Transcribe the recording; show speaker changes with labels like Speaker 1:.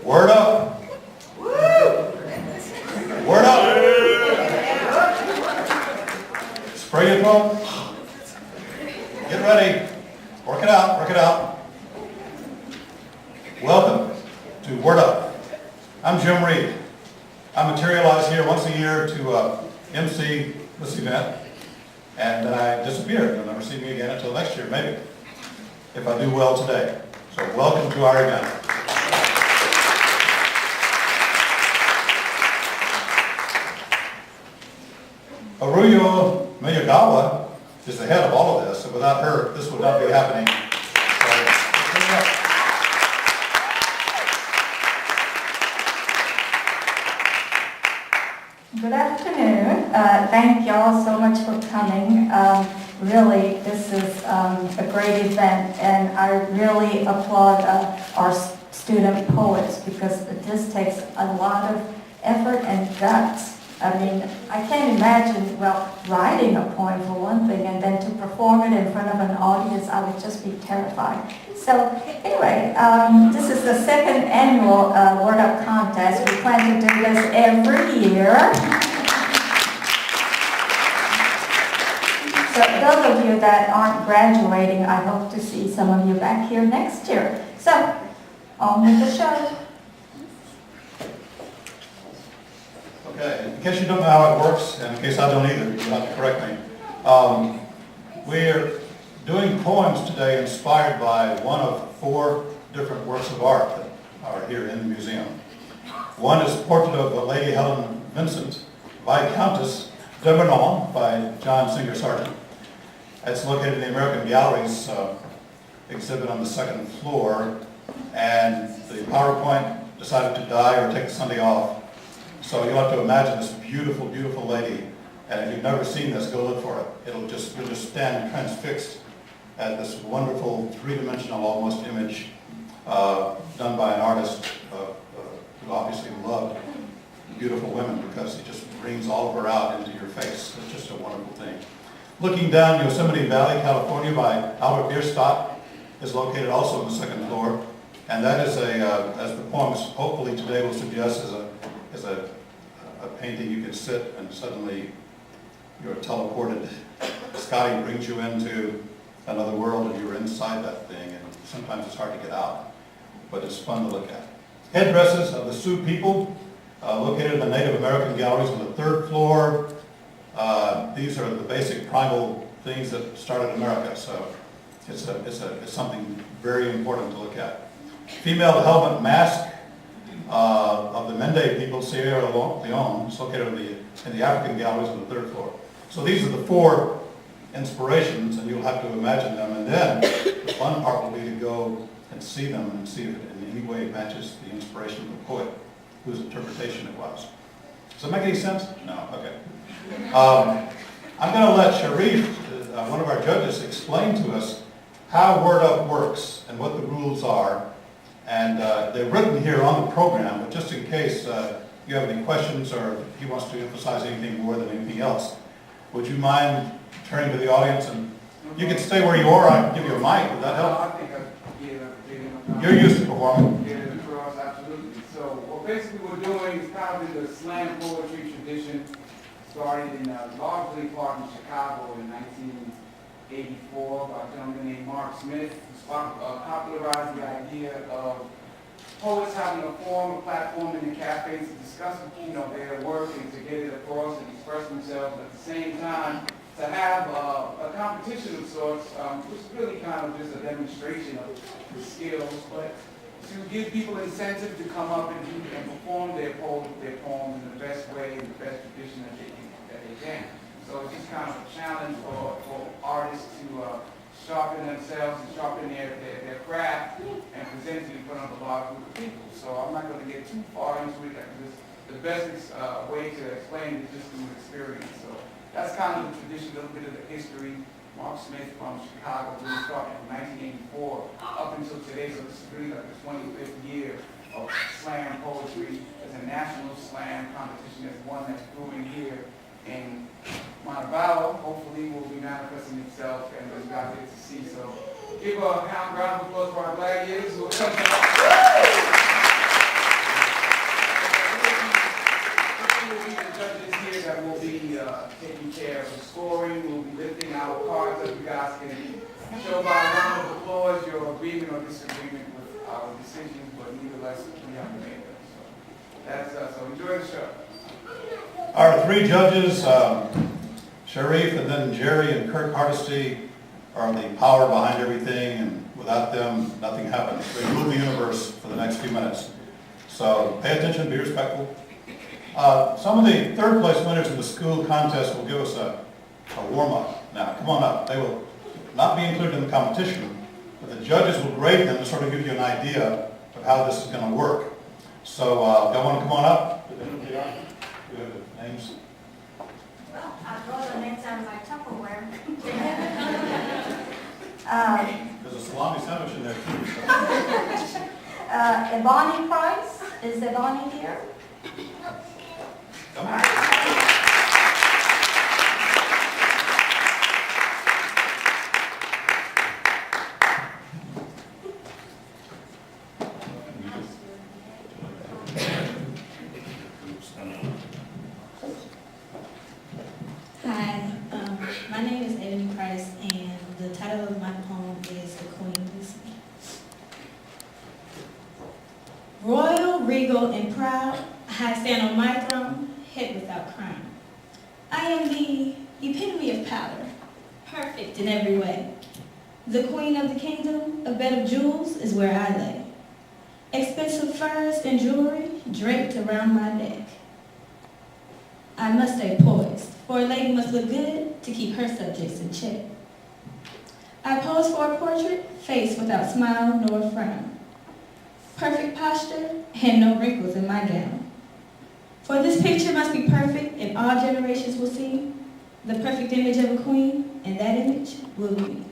Speaker 1: Word up. Word up. Spray your phone. Get ready. Work it out. Work it out. Welcome to Word Up. I'm Jim Reed. I materialize here once a year to MC this event, and then I disappear. You'll never see me again until next year, maybe, if I do well today. So welcome to our event. Haruyo Miyagawa is the head of all of this, and without her, this would not be happening.
Speaker 2: Good afternoon. Thank y'all so much for coming. Really, this is a great event, and I really applaud our student poets because this takes a lot of effort and guts. I mean, I can't imagine, well, writing a poem for one thing, and then to perform it in front of an audience, I would just be terrified. So anyway, this is the second annual Word Up contest. We plan to do this every year. So those of you that aren't graduating, I hope to see some of you back here next year. So, on with the show.
Speaker 1: Okay, in case you don't know how it works, and in case I don't either, you'll have to correct me. We're doing poems today inspired by one of 4 different works of art that are here in the museum. One is a portrait of Lady Helen Vincent, Viscountess de Birmingham by John Singer Sargent. It's located in the American Gallery's exhibit on the 2nd floor, and the PowerPoint decided to die or take a Sunday off. So you'll have to imagine this beautiful, beautiful lady, and if you've never seen this, go look for it. You'll just stand transfixed at this wonderful 3-dimensional almost image done by an artist who obviously loved beautiful women because he just brings all of her out into your face. It's just a wonderful thing. Looking down Yosemite Valley, California by Albert Bierstadt is located also on the 2nd floor, and that is as the poems hopefully today will suggest, is a painting you can sit and suddenly you're teleported. Scotty brings you into another world and you're inside that thing, and sometimes it's hard to get out, but it's fun to look at. Headdresses of the Sioux people, located in the Native American galleries on the 3rd floor. These are the basic primal things that started America, so it's something very important to look at. Female helmet mask of the Mende people, Sierra Leone, is located in the African galleries on the 3rd floor. So these are the 4 inspirations, and you'll have to imagine them, and then the fun part will be to go and see them and see if it in any way matches the inspiration of the poet whose interpretation it was. Does that make any sense? No? Okay. I'm going to let Sharif, one of our judges, explain to us how Word Up works and what the rules are. And they're written here on the program, but just in case you have any questions or he wants to emphasize anything more than anything else, would you mind turning to the audience? And you can stay where you are. I can give you a mic. Would that help?
Speaker 3: I think
Speaker 1: You're used to performing.
Speaker 3: Yeah, absolutely. So, well, basically what we're doing is kind of in the slam poetry tradition, started in largely part in Chicago in 1984 by a gentleman named Mark Smith, who popularized the idea of poets having a forum, a platform in the cafes to discuss, their work and to get it across and express themselves, but at the same time to have a competition of sorts, which is really kind of just a demonstration of the skills, but to give people incentive to come up and perform their poems in the best way, in the best tradition that they can. So it's just kind of a challenge for artists to sharpen themselves and sharpen their craft and present it in front of a large group of people. So I'm not going to get too far into it because the best way to explain it is just through experience. So that's kind of the tradition, a little bit of the history. Mark Smith from Chicago really started in 1984 up until today. So this is really like the 25th year of slam poetry. There's a national slam competition. There's one that's brewing here in Montevallo. Hopefully will be manifesting itself and as you guys get to see. So give a round of applause for our gladiators who are coming up. taking care of the scoring. We'll be lifting our cards up. You guys can show by a round of applause your agreement or disagreement with our decisions, but nevertheless, we have to make them. So that's so enjoy the show.
Speaker 1: Our three judges, Sharif and then Jerry and Kirk Hardesty, are the power behind everything, and without them, nothing happens. They move the universe for the next few minutes. So pay attention, be respectful. Some of the third place winners in the school contest will give us a warm-up. Now, come on up. They will not be included in the competition, but the judges will grade them to sort of give you an idea of how this is going to work. So, y'all want to come on up? Do we have the names?
Speaker 2: Well, I draw the names out of my Tupperware.
Speaker 1: There's a salami sandwich in there too. So.
Speaker 2: Eboni Price. Is Eboni here?
Speaker 1: Come on.
Speaker 4: Hi, my name is Eboni Price, and the title of my poem is The Queen of the Sea. Royal, regal, and proud, I stand on my throne, head without crown. I am the epitome of power, perfect in every way. The queen of the kingdom, a bed of jewels is where I lay. Expensive furs and jewelry draped around my neck. I must stay poised, for a lady must look good to keep her subjects in check. I pose for a portrait, face without smile nor frown. Perfect posture and no wrinkles in my gown. For this picture must be perfect and all generations will see the perfect image of a queen, and that image will be me.